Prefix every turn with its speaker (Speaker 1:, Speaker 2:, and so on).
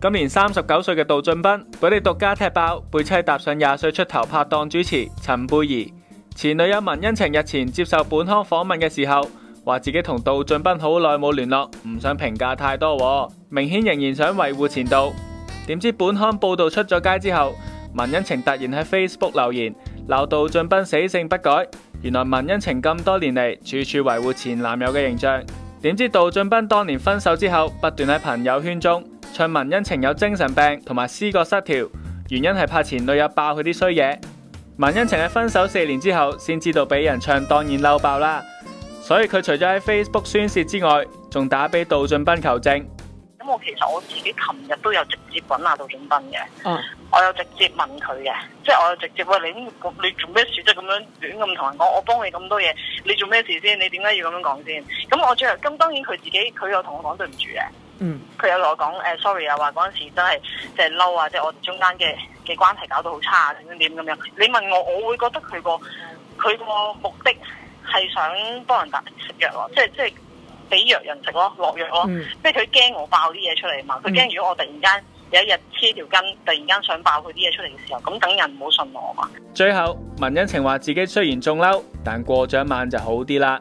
Speaker 1: 今年39歲嘅杜俊斌俾你獨家踢爆，背妻踏上20歲出頭拍檔主持陳貝兒。前女友文欣晴日前接受本刊訪問嘅時候，話自己同杜俊斌好耐冇聯絡，唔想評價太多，明顯仍然想維護前度。點知本刊報道出咗街之後，文欣晴突然喺 Facebook 留言鬧杜俊斌死性不改。原來文欣晴咁多年嚟處處維護前男友嘅形象，點知杜俊斌當年分手之後，不斷喺朋友圈中唱文欣晴有精神病同埋思覺失調，原因係怕前女友爆佢啲衰嘢。文欣晴喺分手4年之後，先知道俾人唱，當然嬲爆啦。所以佢除咗喺 Facebook 宣泄之外，仲打俾杜俊斌求證。
Speaker 2: 咁其實我自己琴日都有直接揾阿杜俊斌嘅，我有直接問佢嘅，即係我有直接話你做咩事啫？咁樣亂咁同人講，我幫你咁多嘢，你做咩事先？你點解要咁樣講先？咁我最後咁當然佢有同我講對唔住嘅，佢有同我講sorry 啊，話嗰陣時真係即係嬲啊，即係我哋中間嘅關係搞到好差點咁樣。你問我會覺得佢個目的係想幫人食藥咯，即係俾藥人食咯，落藥咯，即係佢驚我爆啲嘢出嚟嘛。佢驚如果我突然間有一日黐條筋，突然間想爆佢啲嘢出嚟嘅時候，咁等人唔好信我嘛。
Speaker 1: 最後，文欣晴話自己雖然仲嬲，但過咗一晚就好啲啦。